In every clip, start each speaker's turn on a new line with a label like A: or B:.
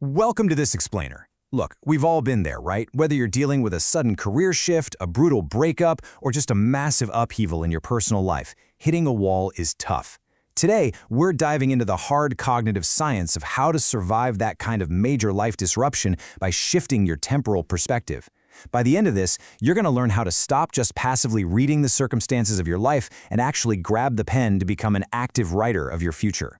A: Welcome to this explainer. Look, we've all been there, right? Whether you're dealing with a sudden career shift, a brutal breakup, or just a massive upheaval in your personal life, hitting a wall is tough. Today, we're diving into the hard cognitive science of how to survive that kind of major life disruption by shifting your temporal perspective. By the end of this, you're going to learn how to stop just passively reading the circumstances of your life and actually grab the pen to become an active writer of your future.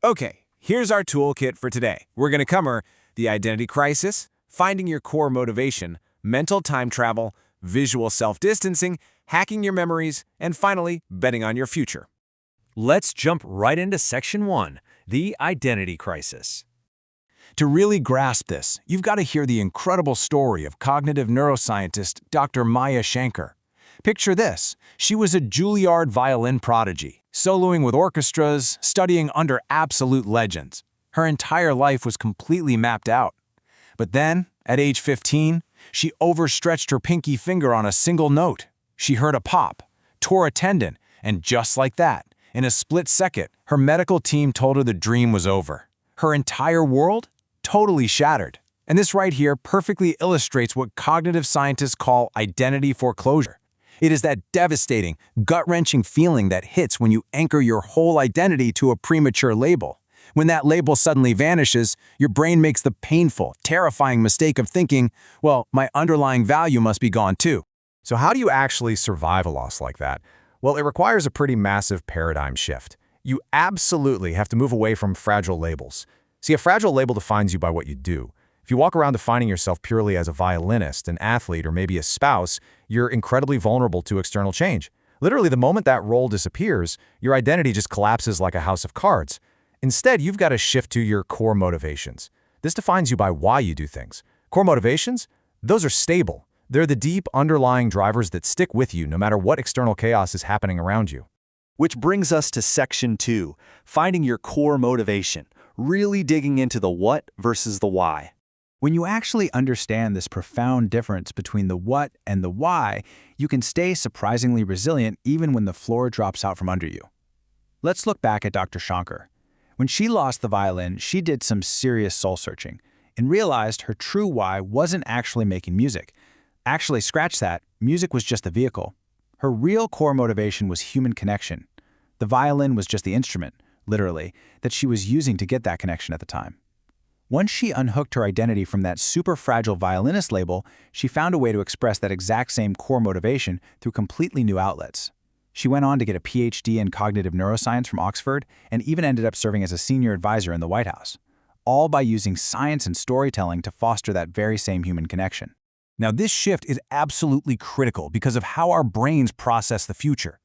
B: Okay, here's our toolkit for today. We're going to cover the identity crisis, finding your core motivation, mental time travel, visual self-distancing, hacking your memories, and finally, betting on your future.
C: Let's jump right into Section 1, the identity crisis.
A: To really grasp this, you've got to hear the incredible story of cognitive neuroscientist Dr. Maya Shanker. Picture this. She was a Juilliard violin prodigy, soloing with orchestras, studying under absolute legends. Her entire life was completely mapped out. But then, at age 15, she overstretched her pinky finger on a single note. She heard a pop, tore a tendon, and just like that, in a split second, her medical team told her the dream was over. Her entire world? Totally shattered. And this right here perfectly illustrates what cognitive scientists call identity foreclosure. It is that devastating, gut-wrenching feeling that hits when you anchor your whole identity to a premature label. When that label suddenly vanishes, your brain makes the painful, terrifying mistake of thinking, well, my underlying value must be gone too.
D: So how do you actually survive a loss like that? Well, it requires a pretty massive paradigm shift. You absolutely have to move away from fragile labels. See, a fragile label defines you by what you do. If you walk around defining yourself purely as a violinist, an athlete, or maybe a spouse, you're incredibly vulnerable to external change. Literally, the moment that role disappears, your identity just collapses like a house of cards. Instead, you've got to shift to your core motivations. This defines you by why you do things. Core motivations? Those are stable. They're the deep, underlying drivers that stick with you no matter what external chaos is happening around you.
C: Which brings us to Section 2, finding your core motivation, really digging into the what versus the why.
E: When you actually understand this profound difference between the what and the why, you can stay surprisingly resilient even when the floor drops out from under you. Let's look back at Dr. Shanker. When she lost the violin, she did some serious soul-searching and realized her true why wasn't actually making music. Actually, scratch that, music was just the vehicle. Her real core motivation was human connection. The violin was just the instrument, literally, that she was using to get that connection at the time. Once she unhooked her identity from that super fragile violinist label, she found a way to express that exact same core motivation through completely new outlets. She went on to get a PhD in cognitive neuroscience from Oxford and even ended up serving as a senior advisor in the White House, all by using science and storytelling to foster that very same human connection.
A: Now, this shift is absolutely critical because of how our brains process the future.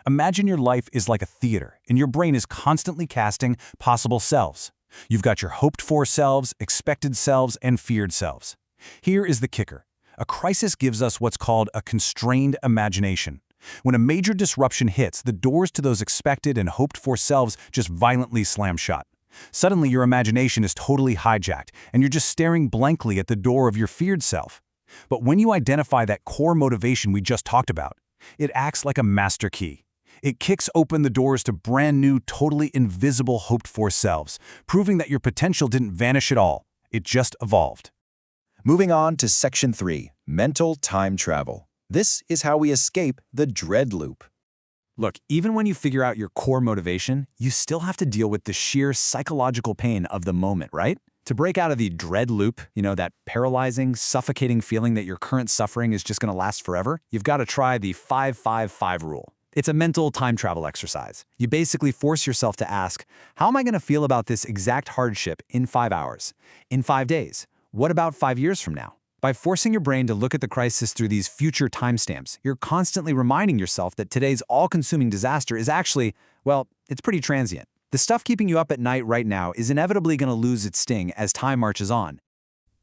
A: Imagine your life is like a theater, and your brain is constantly casting possible selves. You've got your hoped-for selves, expected selves, and feared selves. Here is the kicker. A crisis gives us what's called a constrained imagination. When a major disruption hits, the doors to those expected and hoped-for selves just violently slam shut. Suddenly, your imagination is totally hijacked, and you're just staring blankly at the door of your feared self. But when you identify that core motivation we just talked about, it acts like a master key. It kicks open the doors to brand new, totally invisible hoped-for selves, proving that your potential didn't vanish at all. It just evolved.
F: Moving on to Section 3, Mental Time Travel. This is how we escape the dread loop.
A: Look, even when you figure out your core motivation, you still have to deal with the sheer psychological pain of the moment, right? To break out of the dread loop, that paralyzing, suffocating feeling that your current suffering is just going to last forever, you've got to try the 5-5-5 rule. It's a mental time travel exercise. You basically force yourself to ask, how am I going to feel about this exact hardship in 5 hours? In 5 days? What about 5 years from now? By forcing your brain to look at the crisis through these future timestamps, you're constantly reminding yourself that today's all-consuming disaster is actually, well, it's pretty transient. The stuff keeping you up at night right now is inevitably going to lose its sting as time marches on.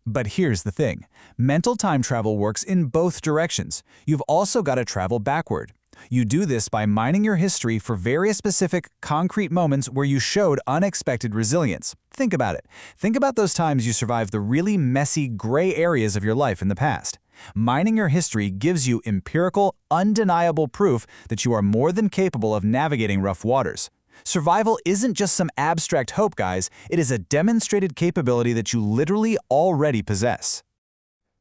A: But here's the thing. Mental time travel works in both directions. You've also got to travel backward. You do this by mining your history for very specific, concrete moments where you showed unexpected resilience. Think about it. Think about those times you survived the really messy, gray areas of your life in the past. Mining your history gives you empirical, undeniable proof that you are more than capable of navigating rough waters. Survival isn't just some abstract hope, guys. It is a demonstrated capability that you literally already possess.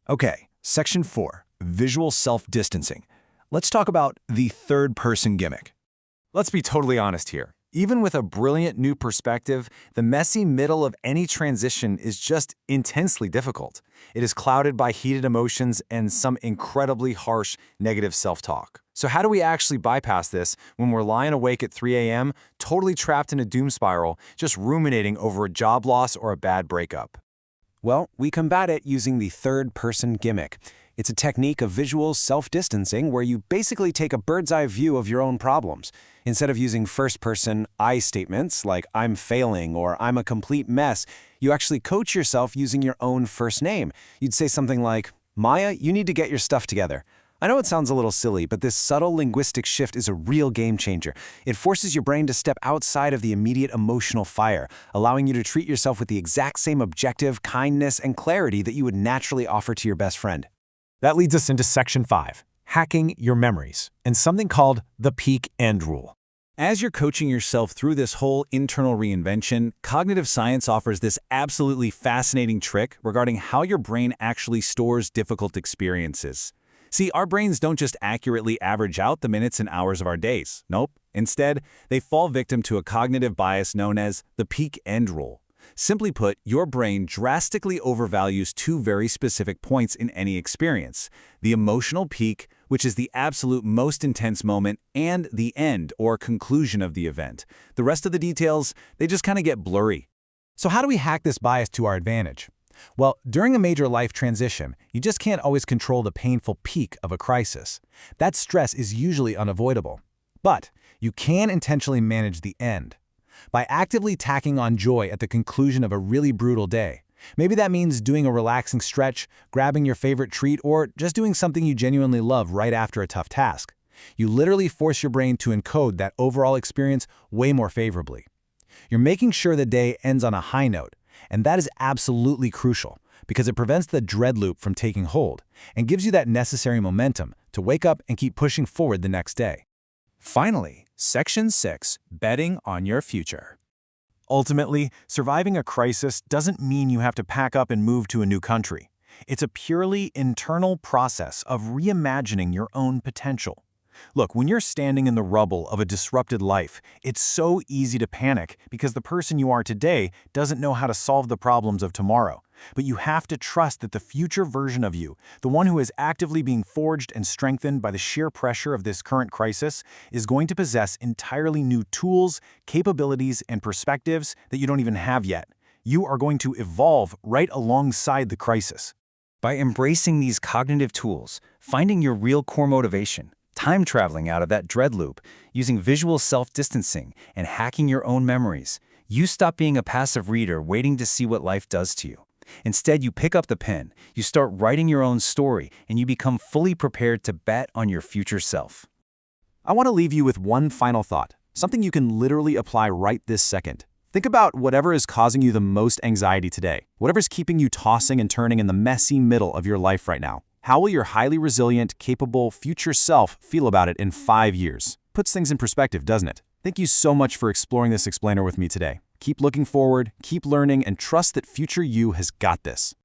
A: Okay, Section 4, Visual Self-Distancing. Let's talk about the third-person gimmick.
B: Let's be totally honest here. Even with a brilliant new perspective, the messy middle of any transition is just intensely difficult. It is clouded by heated emotions and some incredibly harsh negative self-talk. So how do we actually bypass this when we're lying awake at 3 a.m., totally trapped in a doom spiral, just ruminating over a job loss or a bad breakup?
G: Well, we combat it using the third-person gimmick. It's a technique of visual self-distancing where you basically take a bird's-eye view of your own problems. Instead of using first-person I statements like I'm failing or I'm a complete mess, you actually coach yourself using your own first name. You'd say something like, Maya, you need to get your stuff together. I know it sounds a little silly, but this subtle linguistic shift is a real game changer. It forces your brain to step outside of the immediate emotional fire, allowing you to treat yourself with the exact same objective, kindness, and clarity that you would naturally offer to your best friend.
B: That leads us into Section 5, Hacking Your Memories, and something called the peak end rule.
A: As you're coaching yourself through this whole internal reinvention, cognitive science offers this absolutely fascinating trick regarding how your brain actually stores difficult experiences. See, our brains don't just accurately average out the minutes and hours of our days. Nope. Instead, they fall victim to a cognitive bias known as the peak end rule. Simply put, your brain drastically overvalues two very specific points in any experience: the emotional peak, which is the absolute most intense moment, and the end or conclusion of the event. The rest of the details, they just kind of get blurry.
E: So how do we hack this bias to our advantage? Well, during a major life transition, you just can't always control the painful peak of a crisis. That stress is usually unavoidable. But you can intentionally manage the end by actively tacking on joy at the conclusion of a really brutal day. Maybe that means doing a relaxing stretch, grabbing your favorite treat, or just doing something you genuinely love right after a tough task. You literally force your brain to encode that overall experience way more favorably. You're making sure the day ends on a high note, and that is absolutely crucial because it prevents the dread loop from taking hold and gives you that necessary momentum to wake up and keep pushing forward the next day.
A: Finally, Section 6, Betting on Your Future.
C: Ultimately, surviving a crisis doesn't mean you have to pack up and move to a new country. It's a purely internal process of reimagining your own potential. Look, when you're standing in the rubble of a disrupted life, it's so easy to panic because the person you are today doesn't know how to solve the problems of tomorrow. But you have to trust that the future version of you, the one who is actively being forged and strengthened by the sheer pressure of this current crisis, is going to possess entirely new tools, capabilities, and perspectives that you don't even have yet. You are going to evolve right alongside the crisis.
F: By embracing these cognitive tools, finding your real core motivation, time traveling out of that dread loop, using visual self-distancing, and hacking your own memories, you stop being a passive reader waiting to see what life does to you. Instead, you pick up the pen, you start writing your own story, and you become fully prepared to bet on your future self.
C: I want to leave you with one final thought, something you can literally apply right this second. Think about whatever is causing you the most anxiety today, whatever's keeping you tossing and turning in the messy middle of your life right now. How will your highly resilient, capable future self feel about it in 5 years? Puts things in perspective, doesn't it? Thank you so much for exploring this explainer with me today. Keep looking forward, keep learning, and trust that future you has got this.